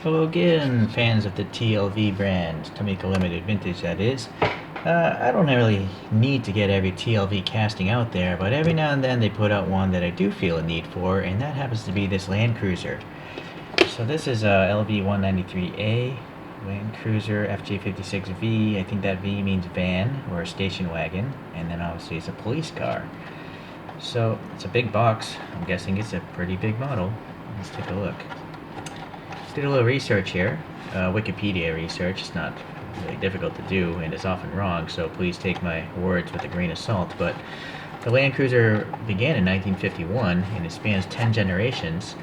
Hello again, fans of the TLV brand, Tomica Limited Vintage that is. I don't really need to get every TLV casting out there, but every now and then they put out one that I do feel a need for, and that happens to be this Land Cruiser. So this is a LV-193a Land Cruiser FJ56V. I think that V means van or a station wagon, and then obviously it's a police car. So it's a big box. I'm guessing it's a pretty big model. Let's take a look. Did a little research here, Wikipedia research. It's not really difficult to do, and it's often wrong, so please take my words with a grain of salt. But the Land Cruiser began in 1951, and it spans 10 generations,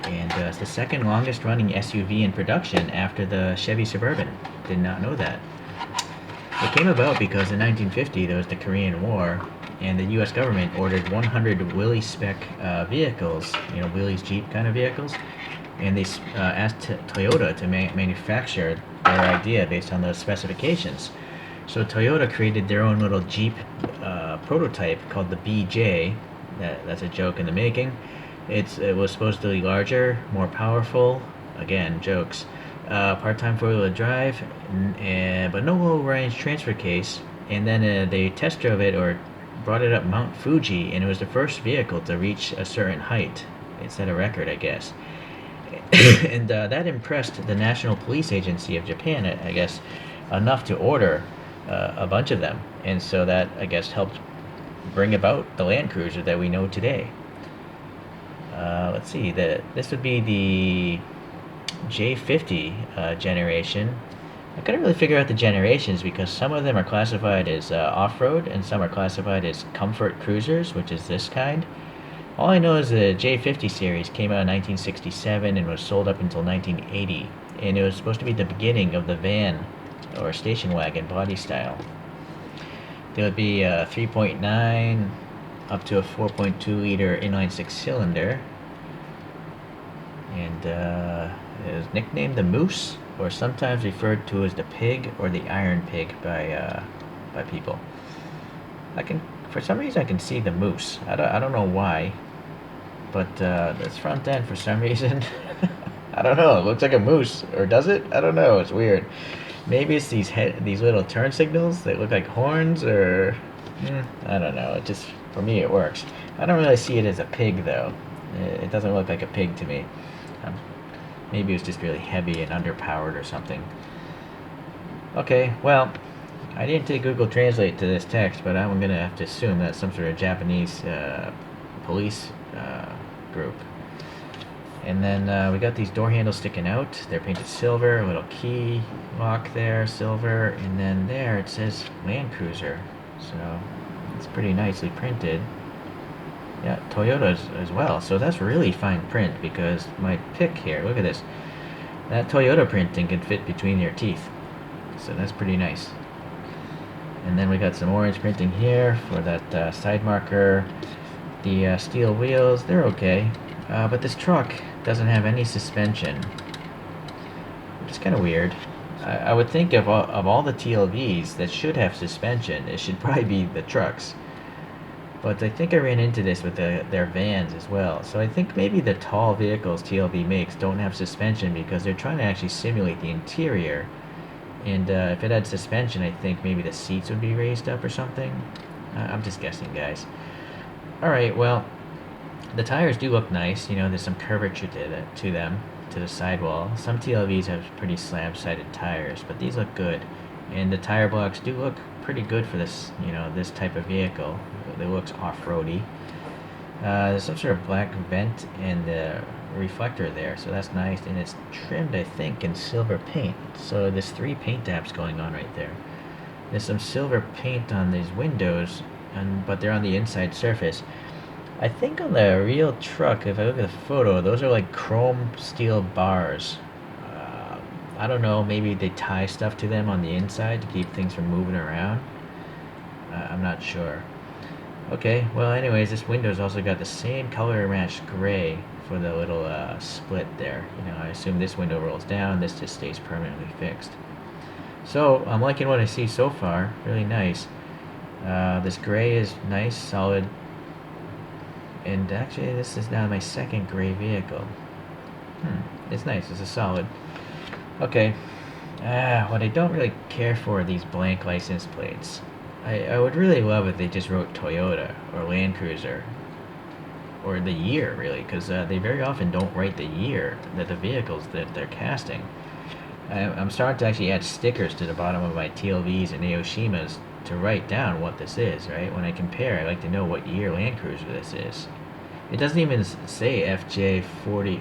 and it's the second longest running SUV in production after the Chevy Suburban. Did not know that. It came about because in 1950 there was the Korean War, and the U.S. government ordered 100 Willys spec vehicles, Willys Jeep kind of vehicles, and they asked Toyota to manufacture their idea based on those specifications. So Toyota created their own little Jeep prototype called the BJ. That's a joke in the making. It was supposedly larger, more powerful. Again, jokes. Part-time four-wheel drive, but no low-range transfer case. And then they test drove it or brought it up Mount Fuji, and it was the first vehicle to reach a certain height. It set a record, I guess. And that impressed the National Police Agency of Japan, I guess, enough to order a bunch of them. And so that, I guess, helped bring about the Land Cruiser that we know today. Let's see, this would be the J50 generation. I couldn't really figure out the generations because some of them are classified as off-road and some are classified as comfort cruisers, which is this kind. All I know is the J50 series came out in 1967 and was sold up until 1980, and it was supposed to be the beginning of the van or station wagon body style. There would be a 3.9 up to a 4.2 liter inline six cylinder, and it was nicknamed the Moose, or sometimes referred to as the Pig or the Iron Pig by people. For some reason I can see the Moose. I don't know why, but this front end for some reason, I don't know. It looks like a moose, or does it? I don't know. It's weird. Maybe it's these little turn signals that look like horns, or I don't know. It just, for me, it works. I don't really see it as a pig though. It doesn't look like a pig to me. Maybe it's just really heavy and underpowered or something. Okay, well, I didn't take Google Translate to this text, but I'm gonna have to assume that's some sort of Japanese police group. And then we got these door handles sticking out. They're painted silver, a little key lock there, silver, and then there it says Land Cruiser. So it's pretty nicely printed. Yeah, Toyota as well. So that's really fine print because my pick here, look at this. That Toyota printing can fit between your teeth. So that's pretty nice. And then we got some orange printing here for that side marker. The steel wheels, they're okay. But this truck doesn't have any suspension, which is kind of weird. I would think of all the TLVs that should have suspension, it should probably be the trucks. But I think I ran into this with their vans as well. So I think maybe the tall vehicles TLV makes don't have suspension because they're trying to actually simulate the interior. And if it had suspension, I think maybe the seats would be raised up or something. I'm just guessing, guys. Alright, well, the tires do look nice. There's some curvature to them, to the sidewall. Some TLVs have pretty slab-sided tires, but these look good. And the tire blocks do look pretty good for this, this type of vehicle. It looks off-roady. There's some sort of black vent and the reflector there, so that's nice, and it's trimmed, I think, in silver paint. So there's 3 paint apps going on right there. There's some silver paint on these windows, but they're on the inside surface. I think on the real truck, if I look at the photo, those are like chrome steel bars. I don't know, maybe they tie stuff to them on the inside to keep things from moving around. I'm not sure. Okay, well anyways, this window's also got the same color matched gray for the little split there. I assume this window rolls down, this just stays permanently fixed. So, I'm liking what I see so far, really nice. This gray is nice, solid, and actually this is now my second gray vehicle. It's nice. It's a solid. Okay. What I don't really care for are these blank license plates. I would really love if they just wrote Toyota or Land Cruiser or the year, really, because they very often don't write the year that the vehicles that they're casting. I'm starting to actually add stickers to the bottom of my TLVs and Aoshimas to write down what this is, right? When I compare, I like to know what year Land Cruiser this is. It doesn't even say FJ40,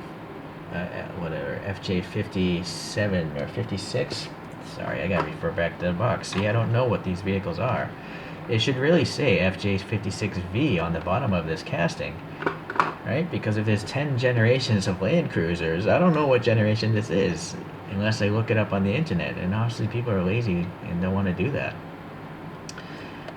whatever, FJ57 or 56. Sorry, I gotta refer back to the box. See, I don't know what these vehicles are. It should really say FJ56V on the bottom of this casting, right? Because if there's 10 generations of Land Cruisers, I don't know what generation this is unless I look it up on the internet, and obviously people are lazy and don't want to do that.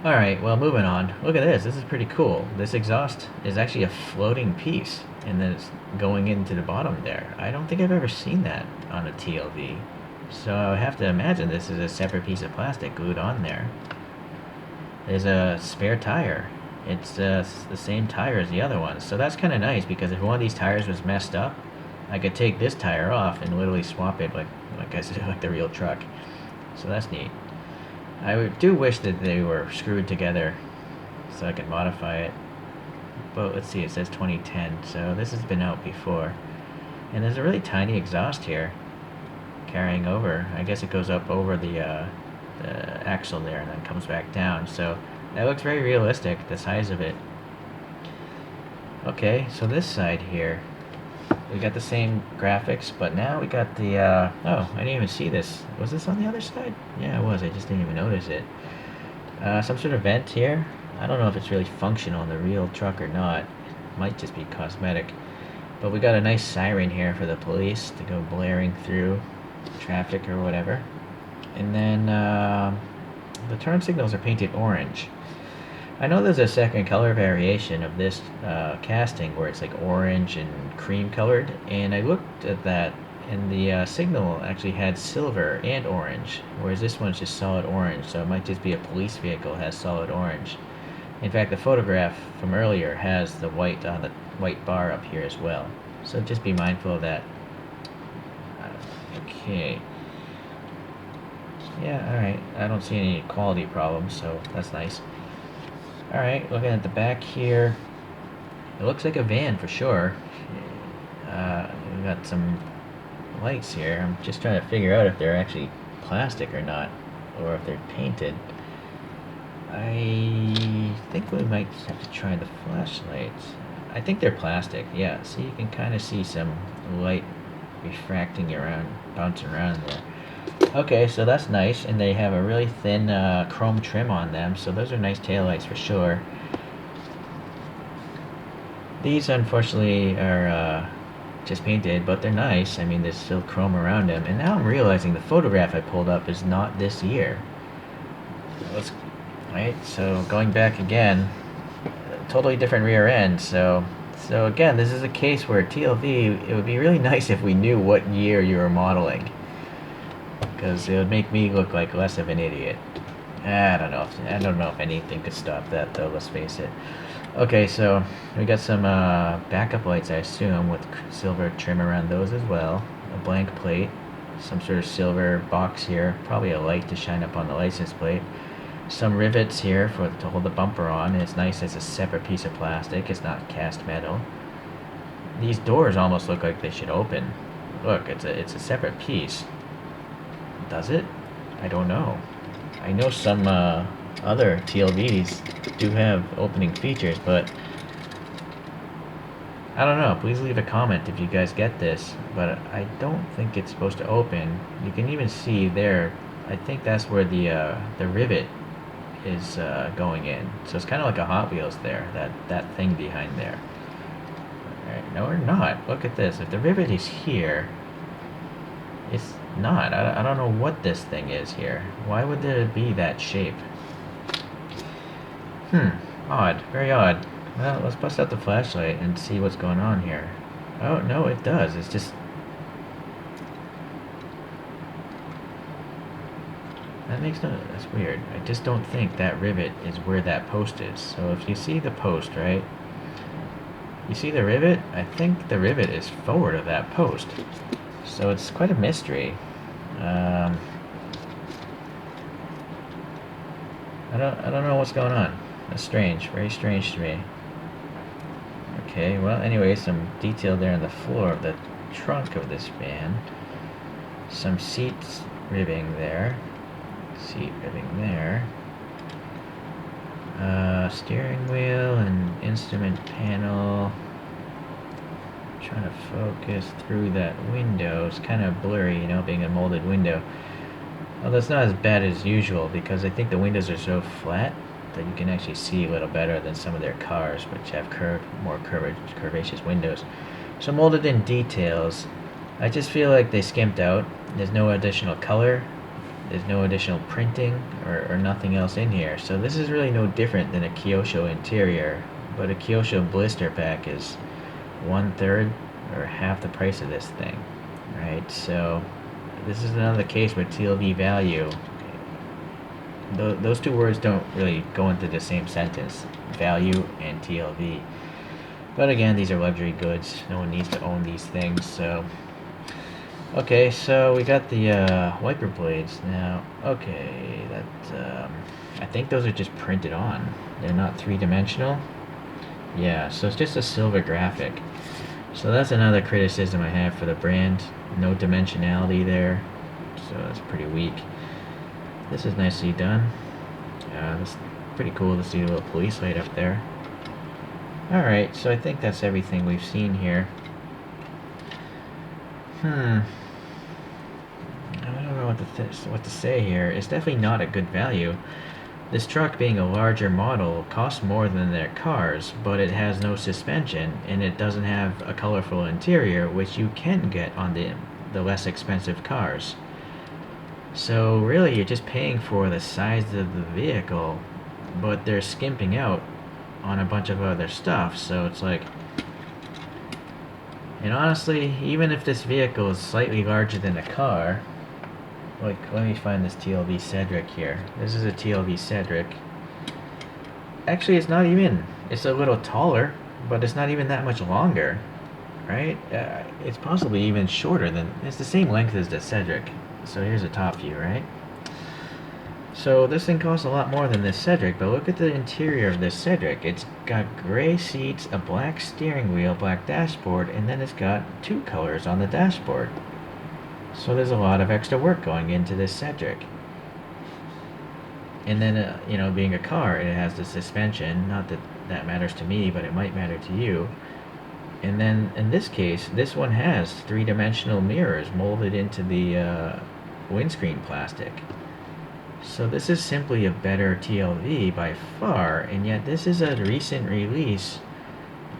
Alright, well, moving on. Look at this. This is pretty cool. This exhaust is actually a floating piece, and then it's going into the bottom there. I don't think I've ever seen that on a TLV. So I have to imagine this is a separate piece of plastic glued on there. There's a spare tire. It's the same tire as the other ones. So that's kind of nice, because if one of these tires was messed up, I could take this tire off and literally swap it like I said, like the real truck. So that's neat. I do wish that they were screwed together so I could modify it. But let's see, it says 2010, so this has been out before. And there's a really tiny exhaust here carrying over. I guess it goes up over the axle there and then comes back down. So that looks very realistic, the size of it. Okay, so this side here, we got the same graphics, but now we got the, oh, I didn't even see this. Was this on the other side? Yeah, it was. I just didn't even notice it. Some sort of vent here. I don't know if it's really functional in the real truck or not. It might just be cosmetic. But we got a nice siren here for the police to go blaring through traffic or whatever. And then the turn signals are painted orange. I know there's a second color variation of this casting where it's like orange and cream colored, and I looked at that, and the signal actually had silver and orange, whereas this one's just solid orange, so it might just be a police vehicle has solid orange. In fact, the photograph from earlier has the white on the white bar up here as well, so just be mindful of that. Okay. Yeah, alright. I don't see any quality problems, so that's nice. Alright, looking at the back here, it looks like a van for sure. We've got some lights here. I'm just trying to figure out if they're actually plastic or not, or if they're painted. I think we might have to try the flashlights. I think they're plastic, yeah. See, you can kind of see some light refracting around, bouncing around there. Okay, so that's nice, and they have a really thin chrome trim on them, so those are nice taillights for sure. These, unfortunately, are just painted, but they're nice. I mean, there's still chrome around them, and now I'm realizing the photograph I pulled up is not this year. Right, so going back again, totally different rear end, so again, this is a case where TLV, it would be really nice if we knew what year you were modeling, because it would make me look like less of an idiot. I don't know if anything could stop that, though, let's face it. Okay, so we got some backup lights, I assume, with silver trim around those as well. A blank plate, some sort of silver box here, probably a light to shine up on the license plate. Some rivets here to hold the bumper on, and it's nice as a separate piece of plastic. It's not cast metal. These doors almost look like they should open. Look, it's a separate piece. Does it? I don't know. I know some other TLVs do have opening features, but I don't know. Please leave a comment if you guys get this, but I don't think it's supposed to open. You can even see there, I think that's where the rivet is going in. So it's kind of like a Hot Wheels there, that thing behind there. Alright, no, we're not. Look at this. If the rivet is here, it's not. I don't know what this thing is here. Why would there be that shape? Odd. Very odd. Well, let's bust out the flashlight and see what's going on here. Oh, no, it does. It's just... That's weird. I just don't think that rivet is where that post is. So if you see the post, right? You see the rivet? I think the rivet is forward of that post. So it's quite a mystery. I don't know what's going on. That's strange, very strange to me. Okay, well, anyway, some detail there on the floor of the trunk of this van. Some seats ribbing there. Seat ribbing there. Steering wheel and instrument panel. Trying to focus through that window. It's kind of blurry, you know, being a molded window. Well, that's not as bad as usual because I think the windows are so flat that you can actually see a little better than some of their cars, which have more curvaceous windows. So molded in details. I just feel like they skimped out. There's no additional color. There's no additional printing or nothing else in here. So this is really no different than a Kyosho interior. But a Kyosho blister pack is 1/3 or half the price of this thing. Right? So this is another case with TLV value. Those two words don't really go into the same sentence. Value and TLV. But again, these are luxury goods. No one needs to own these things. So okay, so we got the wiper blades now. Okay, that I think those are just printed on. They're not three-dimensional. Yeah, so it's just a silver graphic. So that's another criticism I have for the brand. No dimensionality there, so that's pretty weak. This is nicely done. It's pretty cool to see a little police light up there. Alright, so I think that's everything we've seen here. I don't know what to say here. It's definitely not a good value. This truck, being a larger model, costs more than their cars, but it has no suspension, and it doesn't have a colorful interior, which you can get on the less expensive cars. So really, you're just paying for the size of the vehicle, but they're skimping out on a bunch of other stuff, so it's like... And honestly, even if this vehicle is slightly larger than a car... Like, let me find this TLV Cedric here. This is a TLV Cedric. Actually, it's not even... It's a little taller, but it's not even that much longer. Right? It's possibly even shorter than... It's the same length as the Cedric. So here's a top view, right? So this thing costs a lot more than this Cedric, but look at the interior of this Cedric. It's got gray seats, a black steering wheel, black dashboard, and then it's got two colors on the dashboard. So there's a lot of extra work going into this Cedric. And then, you know, being a car, it has the suspension. Not that that matters to me, but it might matter to you. And then, in this case, this one has three-dimensional mirrors molded into the windscreen plastic. So this is simply a better TLV by far, and yet this is a recent release.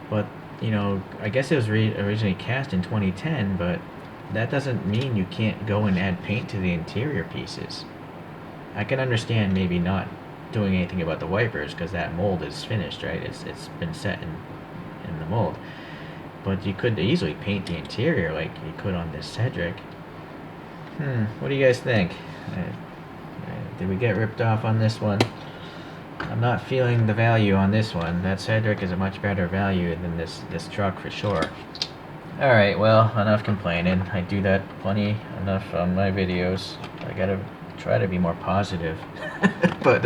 But, you know, I guess it was originally cast in 2010, but that doesn't mean you can't go and add paint to the interior pieces. I can understand maybe not doing anything about the wipers because that mold is finished, right? It's been set in the mold. But you could easily paint the interior like you could on this Cedric. What do you guys think? Did we get ripped off on this one? I'm not feeling the value on this one. That Cedric is a much better value than this truck for sure. Alright, well, enough complaining. I do that plenty enough on my videos. I gotta try to be more positive. But,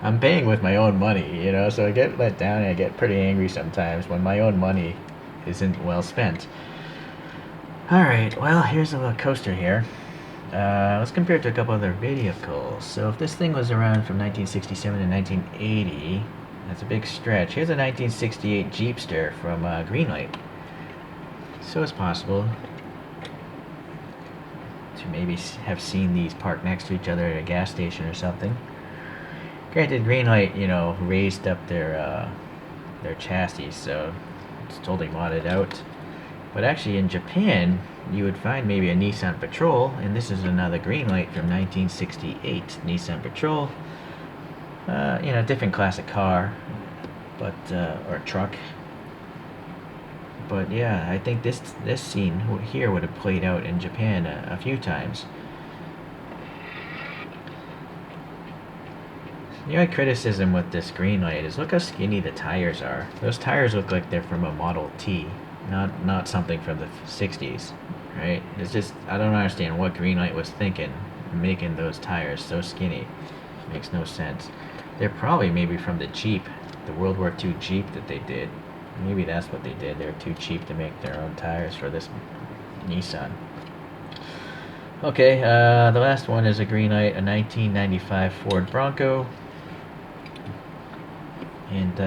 I'm paying with my own money, you know, so I get let down and I get pretty angry sometimes when my own money isn't well spent. Alright, well, here's a little coaster here. Let's compare it to a couple other vehicles. So if this thing was around from 1967 to 1980, that's a big stretch. Here's a 1968 Jeepster from Greenlight. So it's possible to maybe have seen these parked next to each other at a gas station or something. Granted, Greenlight, you know, raised up their chassis, so it's totally modded out. But actually, in Japan, you would find maybe a Nissan Patrol, and this is another Greenlight from 1968 Nissan Patrol. You know, different classic car, but or truck. But yeah, I think this scene here would have played out in Japan a few times. You know, my criticism with this green light is look how skinny the tires are. Those tires look like they're from a Model T, not something from the 60s, right? It's just, I don't understand what green light was thinking, making those tires so skinny. Makes no sense. They're probably maybe from the Jeep, the World War II Jeep that they did. Maybe that's what they did. They're too cheap to make their own tires for this Nissan. Okay, the last one is a green light, a 1995 Ford Bronco. And,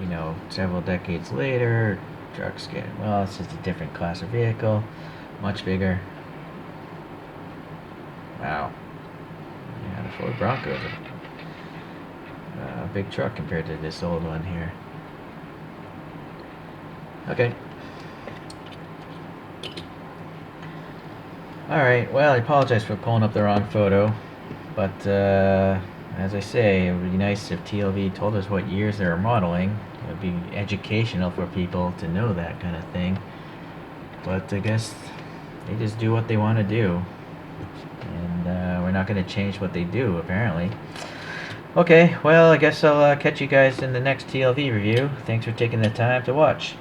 you know, several decades later, trucks getting, well, it's just a different class of vehicle, much bigger. Wow. Yeah, the Ford Bronco is a big truck compared to this old one here. Okay. Alright, well, I apologize for pulling up the wrong photo, but as I say, it would be nice if TLV told us what years they were modeling. It would be educational for people to know that kind of thing. But I guess they just do what they want to do. And we're not going to change what they do, apparently. Okay, well, I guess I'll catch you guys in the next TLV review. Thanks for taking the time to watch.